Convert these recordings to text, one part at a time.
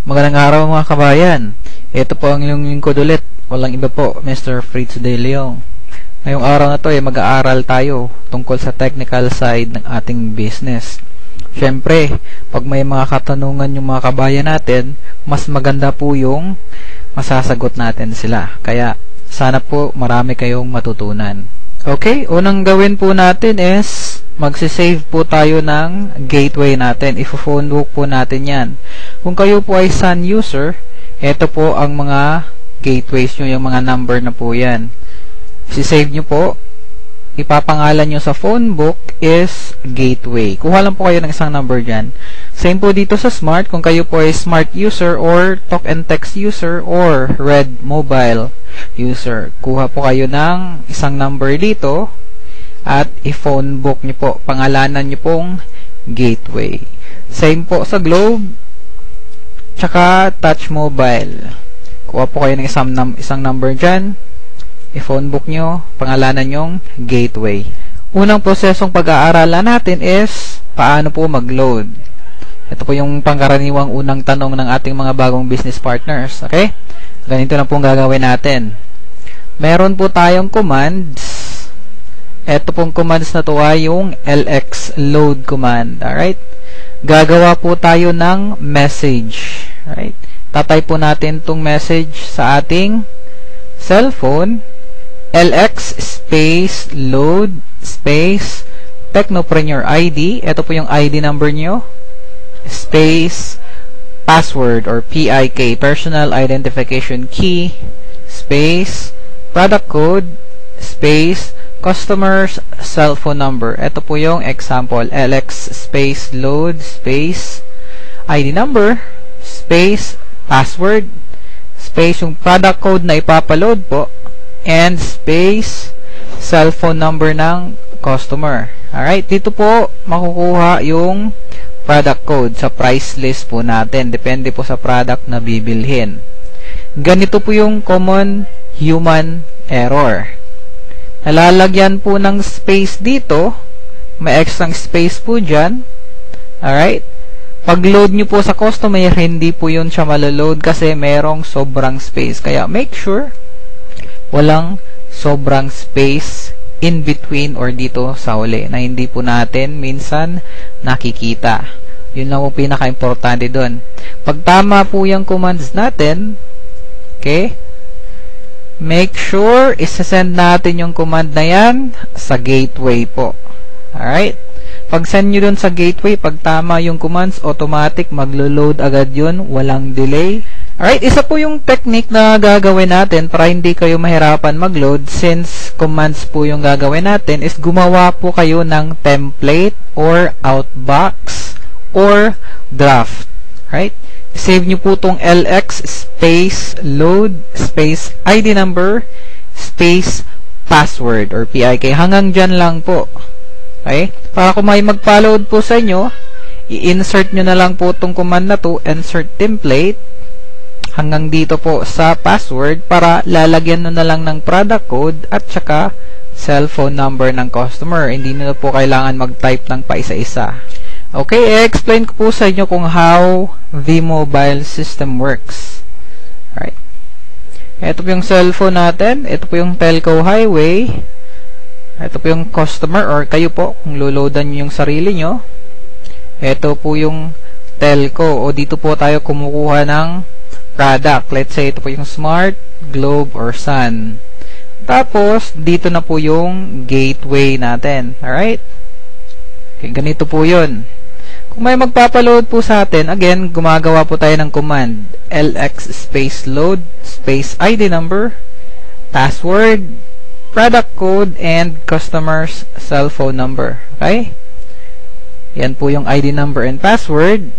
Magandang araw mga kabayan. Ito po ang inyong lingkod ulit. Walang iba po, Mr. Fritz De Leon. Ngayong araw na to ay mag-aaral tayo tungkol sa technical side ng ating business. Siyempre, pag may mga katanungan yung mga kabayan natin, mas maganda po yung masasagot natin sila. Kaya sana po marami kayong matutunan. Okay, unang gawin po natin is magsisave po tayo ng gateway natin. Ifo-phone book po natin yan. Kung kayo po ay Sun user, ito po ang mga gateways nyo, yung mga number na po yan. Isisave nyo po, ipapangalan nyo sa phone book is gateway. Kuha lang po kayo ng isang number dyan. Same po dito sa Smart, kung kayo po ay Smart user or Talk and Text user or Red Mobile user. Kuha po kayo ng isang number dito at i-phone book nyo po. Pangalanan nyo pong gateway. Same po sa Globe tsaka Touch Mobile. Kuha po kayo ng isang number dyan. I-phone book nyo. Pangalanan nyong gateway. Unang prosesong pag-aaralan natin is paano po mag-load. Ito po yung pangkaraniwang unang tanong ng ating mga bagong business partners. Okay? Ganito na pong gagawin natin. Meron po tayong commands. Ito pong commands na to ay yung LX load command. Alright? Gagawa po tayo ng message. Alright? Tatay po natin itong message sa ating cellphone. LX space load space Technopreneur ID. Ito po yung ID number nyo. Space password or PIK, Personal Identification Key, space product code, space customer's cell phone number. Ito po yung example. LX space load space ID number space password space yung product code na ipapaload po and space cellphone number ng customer. Alright, dito po makukuha yung product code sa price list po natin. Depende po sa product na bibilhin. Ganito po yung common human error. Nalalagyan po ng space dito. May extra space po dyan. Alright. Pag-load nyo po sa customer, hindi po yun siya malaload kasi merong sobrang space. Kaya make sure walang sobrang space in between or dito sa huli na hindi po natin minsan nakikita. Yun lang po pinaka-importante doon. Pag tama po yung commands natin, okay, make sure isasend natin yung command na yan sa gateway po. Alright? Pag send nyo dun sa gateway, pag tama yung commands, automatic maglo-load agad yun, walang delay. Alright, isa po yung technique na gagawin natin para hindi kayo mahirapan mag-load since commands po yung gagawin natin is gumawa po kayo ng template or outbox or draft. Right? Save nyo po tong LX space load space ID number space password or PIK. Hanggang dyan lang po. Okay? Para kung may mag-load po sa inyo, i-insert nyo na lang po tong command na to, insert template hanggang dito po sa password para lalagyan nyo na lang ng product code at saka cellphone number ng customer. Hindi nyo po kailangan mag-type ng paisa-isa. Okay, i-explain ko po sa inyo kung how the mobile system works. Alright. Ito po yung cellphone natin. Ito po yung telco highway. Ito po yung customer or kayo po kung loloadan nyo yung sarili nyo. Ito po yung telco o dito po tayo kumukuha ng product. Let's say ito po yung Smart, Globe, or Sun. Tapos, dito na po yung gateway natin. Alright? Okay, ganito po yun. Kung may magpapaload po sa atin, again, gumagawa po tayo ng command. LX space load, space ID number, password, product code, and customer's cell phone number. Okay? Yan po yung ID number and password.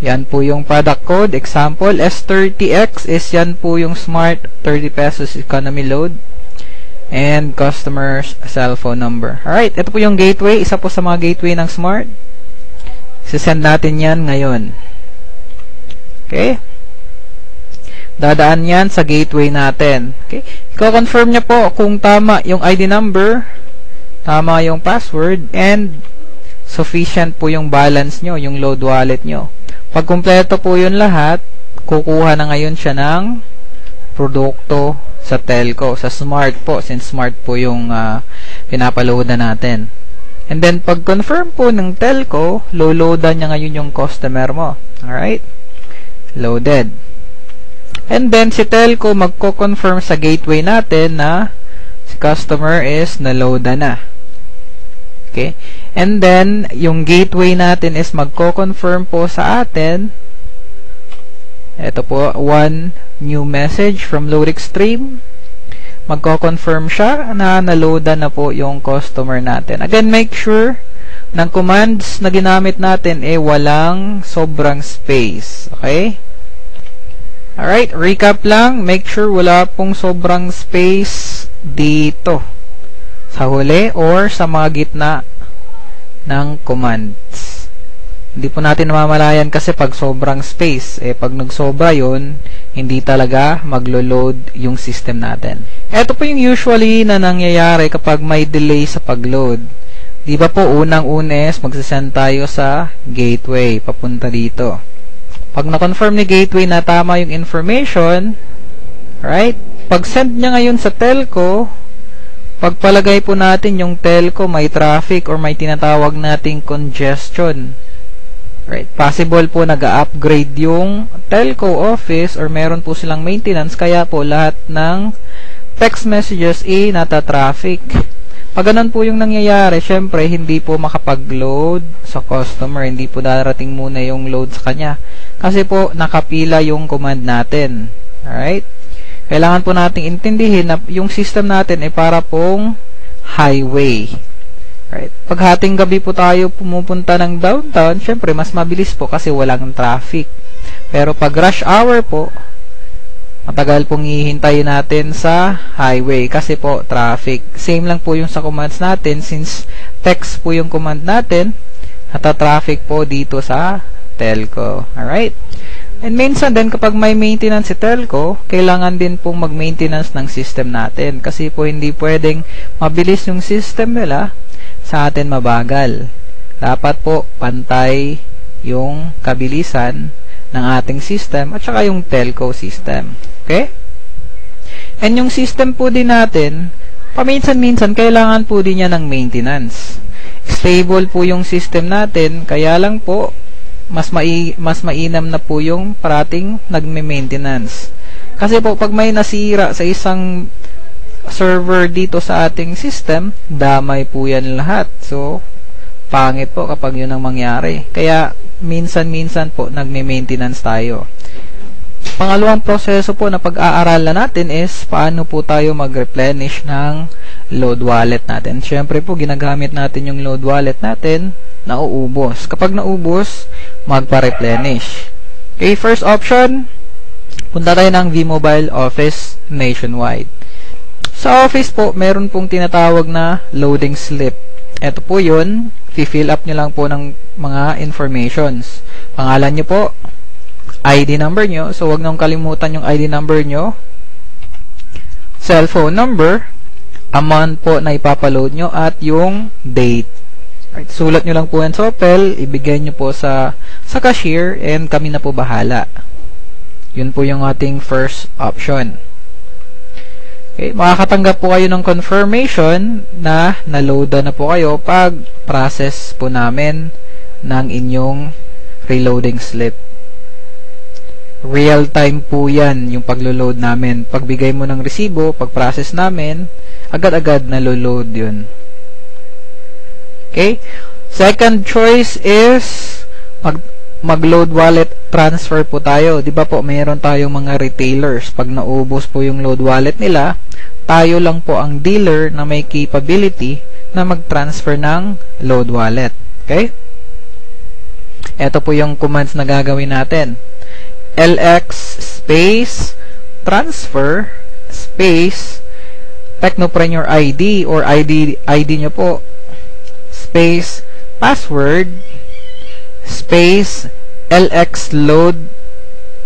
Yan po yung product code. Example, S30X is yan po yung Smart 30 pesos economy load. And customer's cell phone number. Alright, ito po yung gateway. Isa po sa mga gateway ng Smart. Sisend natin yan ngayon. Okay? Dadaan yan sa gateway natin. Okay? I-confirm niya po kung tama yung ID number, tama yung password, and sufficient po yung balance nyo, yung load wallet nyo. Pag kumpleto po yun lahat, kukuha na ngayon siya ng produkto sa telco, sa smart po, since smart po yung pinapaloadan natin. And then, pag confirm po ng telco, loadan niya ngayon yung customer mo. Alright? Loaded. And then, si telco magko-confirm sa gateway natin na si customer is naloadan na. Okay? And then, yung gateway natin is magko-confirm po sa atin. Ito po, one new message from LoadExtreme. Magko-confirm siya na naloadan na po yung customer natin. Again, make sure ng commands na ginamit natin walang sobrang space. Okay? Alright, recap lang. Make sure wala pong sobrang space dito sa huli or sa mga gitna ng commands. Hindi po natin namamalayan kasi pag sobrang space, pag nagsobra yun, hindi talaga maglo-load yung system natin. Ito po yung usually na nangyayari kapag may delay sa pag-load. Di ba po unang-una magsasend tayo sa gateway papunta dito. Pag na-confirm ni gateway na tama yung information, right? Pag send niya ngayon sa telco, pagpalagay po natin yung telco may traffic or may tinatawag nating congestion. Right? Possible po nag-upgrade yung telco office or meron po silang maintenance kaya po lahat ng text messages nata-traffic. Pag ganun po yung nangyayari, syempre hindi po makapag-load sa customer, hindi po darating muna yung load sa kanya. Kasi po nakapila yung command natin. Alright? Kailangan po nating intindihin na yung system natin ay para pong highway. Right? Pag hating gabi po tayo pumupunta ng downtown, syempre mas mabilis po kasi walang traffic. Pero pag rush hour po, matagal pong hihintayin natin sa highway kasi po traffic. Same lang po yung sa commands natin since text po yung command natin, nata-traffic po dito sa telco. Alright? And minsan din kapag may maintenance si telco, kailangan din pong mag-maintenance ng system natin kasi po hindi pwedeng mabilis yung system nila sa atin mabagal. Dapat po pantay yung kabilisan ng ating system at saka yung telco system. Okay? And yung system po din natin, paminsan-minsan kailangan po din niya ng maintenance. Stable po yung system natin, kaya lang po mas mainam na po yung parating nagme-maintenance. Kasi po pag may nasira sa isang server dito sa ating system, damay po yan lahat. So, pangit po kapag yun ang mangyari. Kaya, minsan-minsan po, nagme-maintenance tayo. Pangalawang proseso po na pag-aaralan natin is, paano po tayo mag-replenish ng load wallet natin. Siyempre po, ginagamit natin yung load wallet natin, nauubos. Kapag naubos, magpa-replenish. Okay, first option, punta tayo ng V-Mobile Office Nationwide. Sa Office po, meron pong tinatawag na loading slip. Ito po yun, fill up nyo lang po ng mga informations. Pangalan nyo po, ID number nyo, so wag nang kalimutan yung ID number nyo, cellphone number, amount po na ipapaload nyo, at yung date. Right, sulat nyo lang po yan sa Opel, ibigay nyo po sa cashier, and kami na po bahala. Yun po yung ating first option. Okay, makakatanggap po kayo ng confirmation na naloada na po kayo pag process po namin ng inyong reloading slip. Real time po yan yung paglo-load namin. Pagbigay mo ng resibo, pag-process namin, agad-agad nalo-load yun. Okay? Second choice is mag-load wallet transfer po tayo. Di ba po, mayroon tayong mga retailers. Pag naubos po yung load wallet nila, tayo lang po ang dealer na may capability na mag-transfer ng load wallet. Okay? Ito po yung commands na gagawin natin. LX space transfer space Technopreneur ID or ID nyo po space password space LX load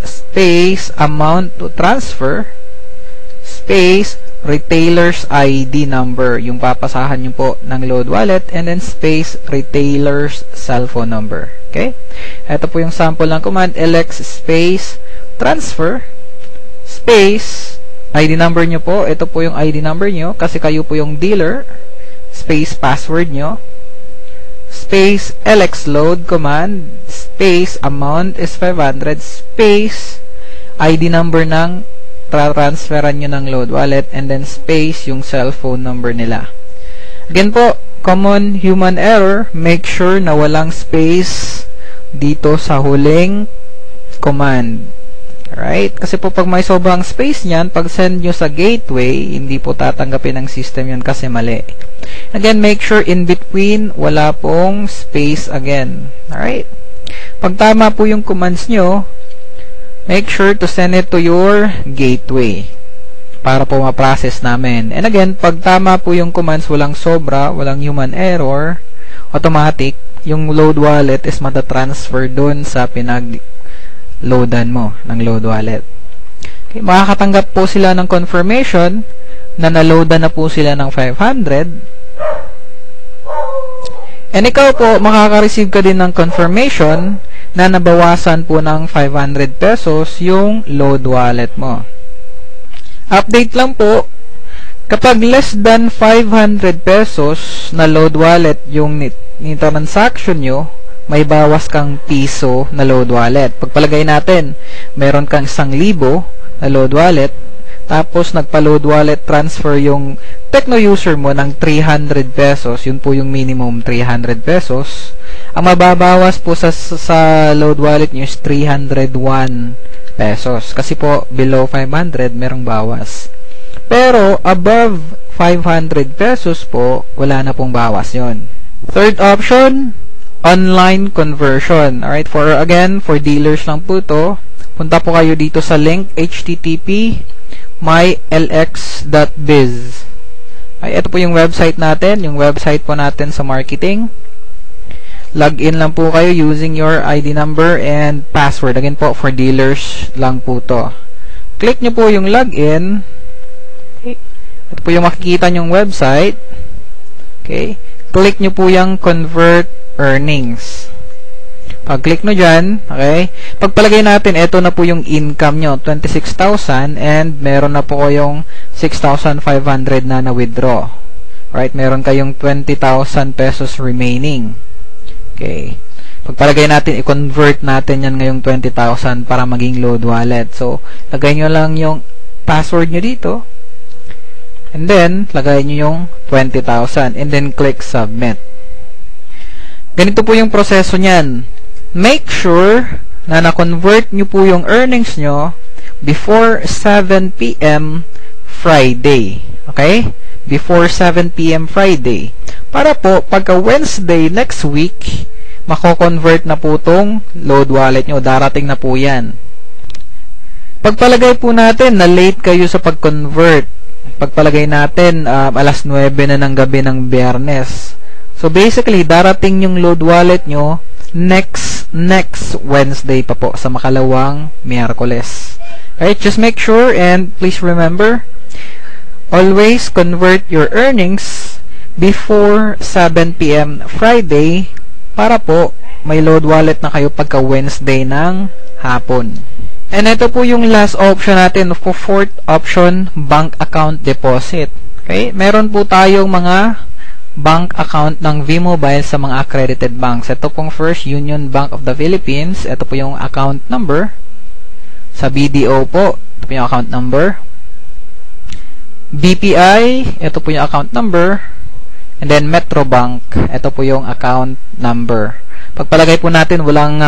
space amount to transfer space retailer's ID number, yung papasahan nyo po ng load wallet, and then space retailer's cellphone number. Okay? Ito po yung sample ng command, lx space transfer space ID number nyo po. Ito po yung ID number nyo kasi kayo po yung dealer, space password nyo, space lx load command, space amount is 500, space ID number ng transferan nyo ng load wallet, and then space yung cellphone number nila. Again po, common human error, make sure na walang space dito sa huling command. Alright? Kasi po pag may sobrang space niyan, pag send nyo sa gateway, hindi po tatanggapin ng system yun kasi mali. Again, make sure in between, wala pong space again. Alright? Pag tama po yung commands nyo, make sure to send it to your gateway para po ma-process namin. And again, pag tama po yung commands, walang sobra, walang human error, automatic, yung load wallet is matatransfer dun sa pinag-loadan mo ng load wallet. Okay, makakatanggap po sila ng confirmation na naloadan na po sila ng 500. And ikaw po, makaka-receive ka din ng confirmation na nabawasan po ng 500 pesos yung load wallet mo. Update lang po, kapag less than 500 pesos na load wallet yung transaction nyo, may bawas kang piso na load wallet. Pagpalagay natin, meron kang 1,000 na load wallet, tapos nagpa-load wallet transfer yung Tecno user mo ng 300 pesos, yun po yung minimum 300 pesos. Ang mababawas po sa load wallet nyo is 301 pesos. Kasi po, below 500, merong bawas. Pero, above 500 pesos po, wala na pong bawas yon. Third option, online conversion. Alright, for dealers lang po to. Punta po kayo dito sa link, http://mylx.biz. Ay, ito po yung website natin, yung website po natin sa marketing. Login lang po kayo using your ID number and password. Again po, for dealers lang po to. Click nyo po yung login. Okay. Ito po yung makikita nyong website. Okay. Click nyo po yung convert earnings. Pag-click nyo dyan, okay, pagpalagay natin, ito na po yung income nyo, 26,000, and meron na po kayong 6,500 na na-withdraw. Right, meron kayong 20,000 pesos remaining. Okay. Pagpalagay natin, i-convert natin yan ngayong 20,000 para maging load wallet. So, lagay nyo lang yung password nyo dito, and then, lagay nyo yung 20,000, and then click submit. Ganito po yung proseso nyan. Make sure na na-convert nyo po yung earnings nyo before 7 p.m. Friday. Okay? Before 7 p.m. Friday. Para po, pagka Wednesday next week, mako-convert na po tong load wallet nyo. Darating na po yan. Pagpalagay po natin na late kayo sa pag-convert. Pagpalagay natin, alas 9 na ng gabi ng Biyernes. So, basically, darating yung load wallet nyo next Wednesday pa po sa makalawang Miyerkules. Alright, just make sure and please remember, always convert your earnings before 7 p.m. Friday para po may load wallet na kayo pagka Wednesday ng hapon. And ito po yung last option natin, for fourth option, bank account deposit. Okay, meron po tayong mga bank account ng V-Mobile sa mga accredited banks. Ito pong First Union Bank of the Philippines. Ito po yung account number. Sa BDO po, ito po yung account number. BPI, ito po yung account number. And then Metrobank, ito po yung account number. Pagpalagay po natin, walang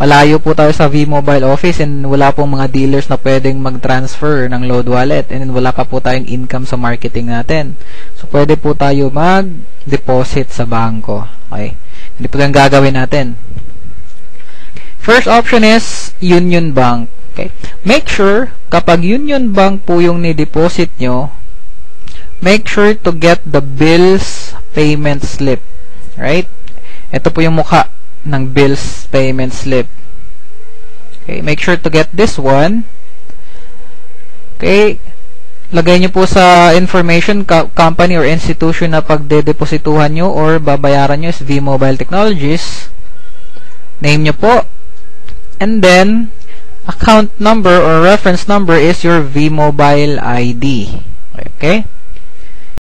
malayo po tayo sa V-Mobile office and wala pong mga dealers na pwedeng mag-transfer ng load wallet and then wala pa po tayong income sa marketing natin. So, pwede po tayo mag-deposit sa bangko. Okay? Hindi po yung gagawin natin. First option is Union Bank. Okay? Make sure, kapag Union Bank po yung ni-deposit nyo, make sure to get the bills payment slip. Right? Ito po yung mukha ng bills payment slip. Okay, make sure to get this one. Okay, lagay nyo po sa information company or institution na pagdedeposituhan nyo or babayaran nyo is V-Mobile Technologies. Name nyo po. And then, account number or reference number is your V-Mobile ID. Okay?